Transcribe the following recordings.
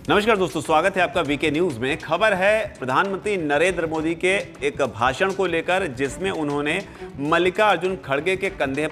नमस्कार दोस्तों, स्वागत है आपका वीके न्यूज में। खबर है प्रधानमंत्री नरेंद्र मोदी के एक भाषण को लेकर, जिसमें उन्होंने मल्लिकार्जुन खड़गे के कंधे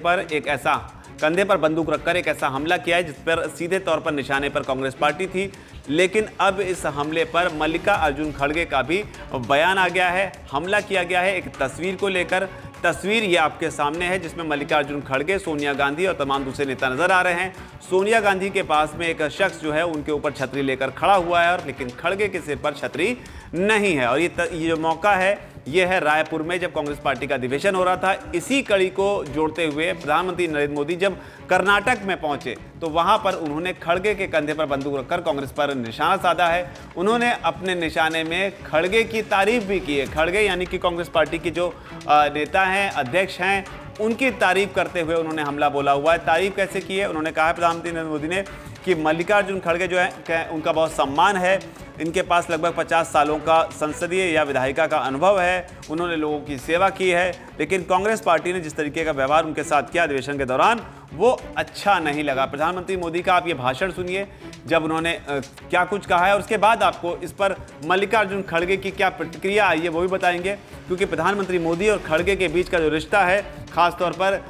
पर बंदूक रखकर एक ऐसा हमला किया है जिस पर सीधे तौर पर निशाने पर कांग्रेस पार्टी थी। लेकिन अब इस हमले पर मल्लिकार्जुन खड़गे का भी बयान आ गया है। हमला किया गया है एक तस्वीर को लेकर। तस्वीर ये आपके सामने है जिसमें मल्लिकार्जुन खड़गे, सोनिया गांधी और तमाम दूसरे नेता नजर आ रहे हैं। सोनिया गांधी के पास में एक शख्स जो है उनके ऊपर छतरी लेकर खड़ा हुआ है, और लेकिन खड़गे के सिर पर छतरी नहीं है। और ये जो मौका है ये है रायपुर में, जब कांग्रेस पार्टी का अधिवेशन हो रहा था। इसी कड़ी को जोड़ते हुए प्रधानमंत्री नरेंद्र मोदी जब कर्नाटक में पहुंचे तो वहां पर उन्होंने खड़गे के कंधे पर बंदूक रखकर कांग्रेस पर निशाना साधा है। उन्होंने अपने निशाने में खड़गे की तारीफ भी की है। खड़गे यानी कि कांग्रेस पार्टी की जो नेता हैं, अध्यक्ष हैं, उनकी तारीफ करते हुए उन्होंने हमला बोला हुआ है। तारीफ कैसे की है? उन्होंने कहा है प्रधानमंत्री नरेंद्र मोदी ने कि मल्लिकार्जुन खड़गे जो है उनका बहुत सम्मान है। इनके पास लगभग 50 सालों का संसदीय या विधायिका का अनुभव है। उन्होंने लोगों की सेवा की है। लेकिन कांग्रेस पार्टी ने जिस तरीके का व्यवहार उनके साथ किया अधिवेशन के दौरान, वो अच्छा नहीं लगा। प्रधानमंत्री मोदी का आप ये भाषण सुनिए, जब उन्होंने क्या कुछ कहा है, और उसके बाद आपको इस पर मल्लिकार्जुन खड़गे की क्या प्रतिक्रिया आई है वो भी बताएंगे। क्योंकि प्रधानमंत्री मोदी और खड़गे के बीच का जो रिश्ता है, खासतौर पर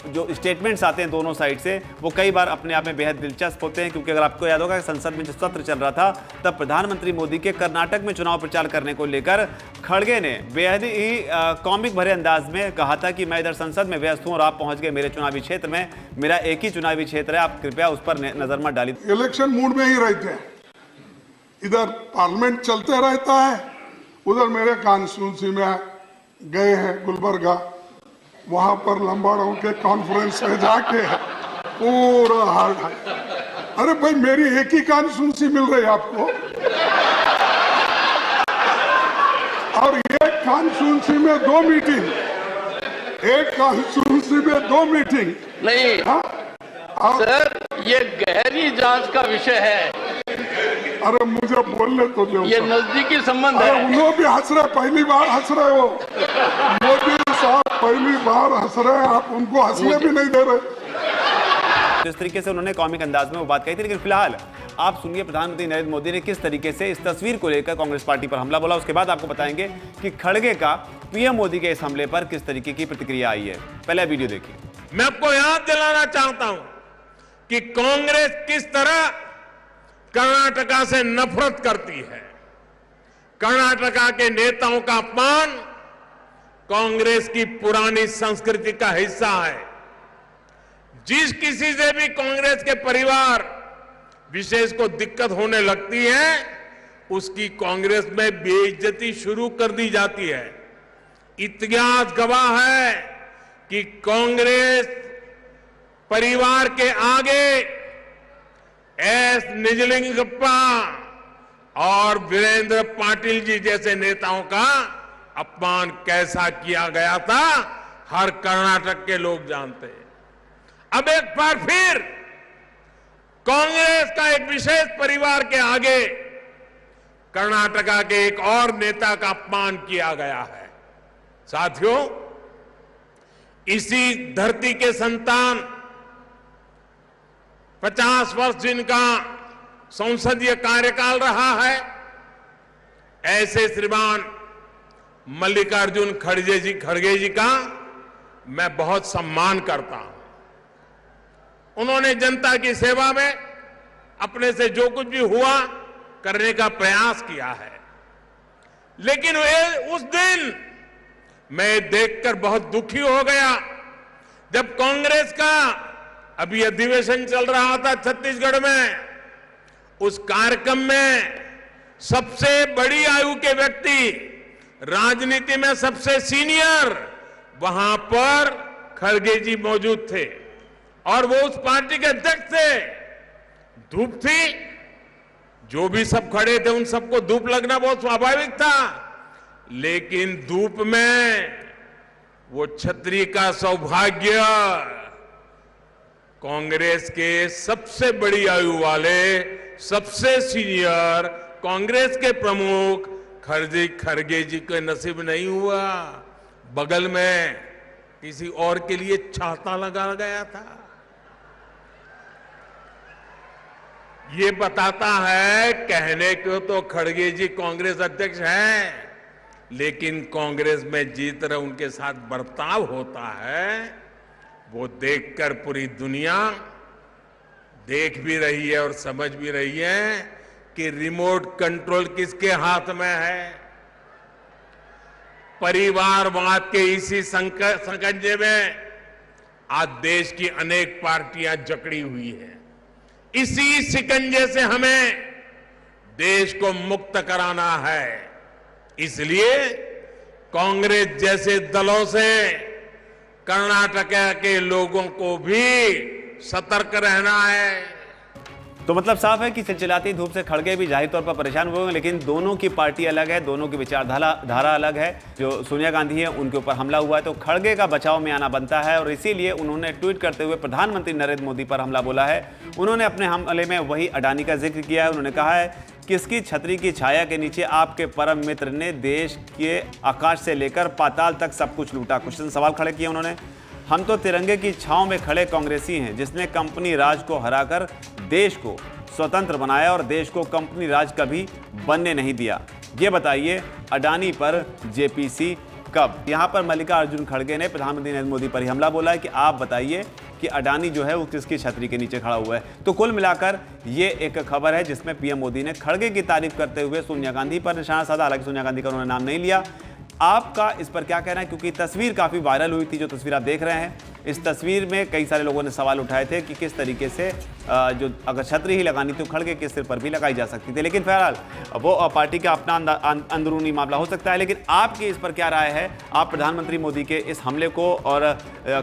जो स्टेटमेंट्स आते हैं दोनों साइड से, वो कई बार अपने आप में बेहद दिलचस्प होते हैं। क्योंकि अगर आपको याद होगा, संसद में जो सत्र चल रहा था, तब प्रधानमंत्री मोदी के कर्नाटक में चुनाव प्रचार करने को लेकर खड़गे ने बेहद ही कॉमिक भरे अंदाज में कहा था कि मैं इधर संसद में व्यस्त हूं और आप पहुंच गए मेरे चुनावी क्षेत्र में। मेरा एक ही चुनावी क्षेत्र है, आप कृपया उस पर नजर मत डालिए। इलेक्शन मूड में ही रहते हैं, इधर पार्लियामेंट चलते रहता है, उधर मेरे कॉन्स्टिट्यूंसी में गए हैं गुलबर्गा, वहां पर लंबाड़ों के कॉन्फ्रेंस में जाके पूरा हार्ड है। अरे भाई, मेरी एक ही कॉन्स्टिट्यूंसी मिल रही है आपको, और एक कॉन्स्टिट्यूंसी में 2 मीटिंग, एक कॉन्स्टिट्यूंसी में 2 मीटिंग नहीं। सर, ये गहरी जांच का विषय है। अरे मुझे बोलने तो दो। ये नजदीकी संबंध है। उन्होंने भी हंस रहे, पहली बार हंस रहे हो मोदी साहब, पहली बार हंस रहे, आप उनको हंसने भी नहीं दे रहे। जिस तरीके से उन्होंने कॉमिक अंदाज में वो बात कही थी। लेकिन फिलहाल आप सुनिए प्रधानमंत्री नरेंद्र मोदी ने किस तरीके से इस तस्वीर को लेकर कांग्रेस पार्टी पर हमला बोला। उसके बाद आपको बताएंगे कि खड़गे का पीएम मोदी के इस हमले पर किस तरीके की प्रतिक्रिया आई है। पहले वीडियो देखिए। मैं आपको याद दिलाना चाहता हूं कि कांग्रेस किस तरह कर्नाटका से नफरत करती है। कर्नाटका के नेताओं का अपमान कांग्रेस की पुरानी संस्कृति का हिस्सा है। जिस किसी से भी कांग्रेस के परिवार विशेष को दिक्कत होने लगती है, उसकी कांग्रेस में बेइज्जती शुरू कर दी जाती है। इतिहास गवाह है कि कांग्रेस परिवार के आगे एस निजलिंगप्पा और वीरेंद्र पाटिल जी जैसे नेताओं का अपमान कैसा किया गया था, हर कर्नाटक के लोग जानते हैं। अब एक बार फिर कांग्रेस का एक विशेष परिवार के आगे कर्नाटका के एक और नेता का अपमान किया गया है। साथियों, इसी धरती के संतान, 50 वर्ष जिनका संसदीय कार्यकाल रहा है, ऐसे श्रीमान मल्लिकार्जुन खड़गे जी का मैं बहुत सम्मान करता हूं। उन्होंने जनता की सेवा में अपने से जो कुछ भी हुआ करने का प्रयास किया है। लेकिन उस दिन मैं देखकर बहुत दुखी हो गया जब कांग्रेस का अभी अधिवेशन चल रहा था छत्तीसगढ़ में। उस कार्यक्रम में सबसे बड़ी आयु के व्यक्ति, राजनीति में सबसे सीनियर, वहां पर खड़गे जी मौजूद थे और वो उस पार्टी के अध्यक्ष थे। धूप थी, जो भी सब खड़े थे उन सबको धूप लगना बहुत स्वाभाविक था। लेकिन धूप में वो छतरी का सौभाग्य कांग्रेस के सबसे बड़ी आयु वाले, सबसे सीनियर कांग्रेस के प्रमुख खड़गे जी के नसीब नहीं हुआ। बगल में किसी और के लिए छाता लगा गया था। ये बताता है, कहने को तो खड़गे जी कांग्रेस अध्यक्ष हैं, लेकिन कांग्रेस में जिस तरह उनके साथ बर्ताव होता है वो देखकर पूरी दुनिया देख भी रही है और समझ भी रही है कि रिमोट कंट्रोल किसके हाथ में है। परिवारवाद के इसी संकंजे में आज देश की अनेक पार्टियां जकड़ी हुई हैं। इसी शिकंजे से हमें देश को मुक्त कराना है। इसलिए कांग्रेस जैसे दलों से कर्नाटक के लोगों को भी सतर्क रहना है। तो मतलब साफ है कि चिलचिलाती धूप से खड़गे भी जाहिर तौर पर परेशान हुए, लेकिन दोनों की पार्टी अलग है, दोनों की विचारधारा अलग है। जो सोनिया गांधी है उनके ऊपर हमला हुआ है तो खड़गे का बचाव में आना बनता है, और इसीलिए उन्होंने ट्वीट करते हुए प्रधानमंत्री नरेंद्र मोदी पर हमला बोला है। उन्होंने अपने हमले में वही अडानी का जिक्र किया है। उन्होंने कहा है, किसकी छतरी की छाया के नीचे आपके परम मित्र ने देश के आकाश से लेकर पाताल तक सब कुछ लूटा। कुछ सवाल खड़े किए उन्होंने। हम तो तिरंगे की छांव में खड़े कांग्रेसी हैं जिसने कंपनी राज को हराकर देश को स्वतंत्र बनाया और देश को कंपनी राज कभी बनने नहीं दिया। ये बताइए, अडानी पर जेपीसी कब? यहाँ पर मल्लिकार्जुन खड़गे ने प्रधानमंत्री नरेंद्र मोदी पर ही हमला बोला है कि आप बताइए कि अडानी जो है वो किसकी छतरी के नीचे खड़ा हुआ है। तो कुल मिलाकर ये एक खबर है जिसमें पीएम मोदी ने खड़गे की तारीफ करते हुए सोनिया गांधी पर निशाना साधा। हालांकि सोनिया गांधी का उन्होंने नाम नहीं लिया। आपका इस पर क्या कहना है? क्योंकि तस्वीर काफ़ी वायरल हुई थी, जो तस्वीर आप देख रहे हैं, इस तस्वीर में कई सारे लोगों ने सवाल उठाए थे कि किस तरीके से जो अगर छतरी ही लगानी तो खड़गे के सिर पर भी लगाई जा सकती थी। लेकिन बहरहाल वो पार्टी का अपना अंदरूनी मामला हो सकता है। लेकिन आपकी इस पर क्या राय है? आप प्रधानमंत्री मोदी के इस हमले को और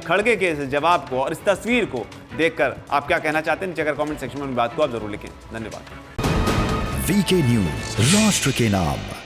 खड़गे के इस जवाब को और इस तस्वीर को देखकर आप क्या कहना चाहते हैं? नीचे अगर कमेंट सेक्शन में बात को आप जरूर लिखें। धन्यवाद। वीके न्यूज, राष्ट्र के नाम।